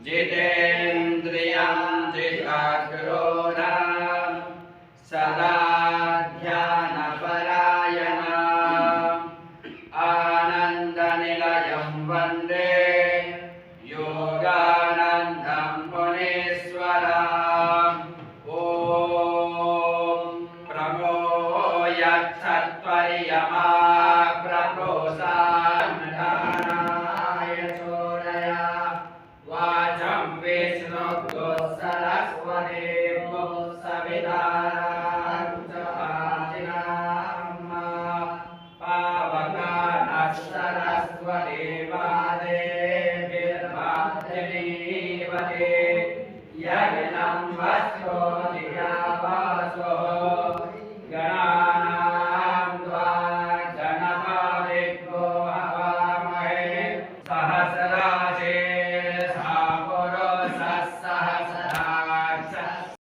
जितेन्द्रियं जिताग्रोना सदा ध्यानपरायणा आनन्दनिलयं वन्दे योगानन्दं मुनीश्वरा ॐ प्रभो यत्सत्त्वरियमा प्रभोसान्धानाय चोदया वाचं विष्णुभ्यो सरस्वती सवितारां च भाजिनां पावकानः सरस्वती वादेवीर्वादिनीवते यज्ञं वस्यो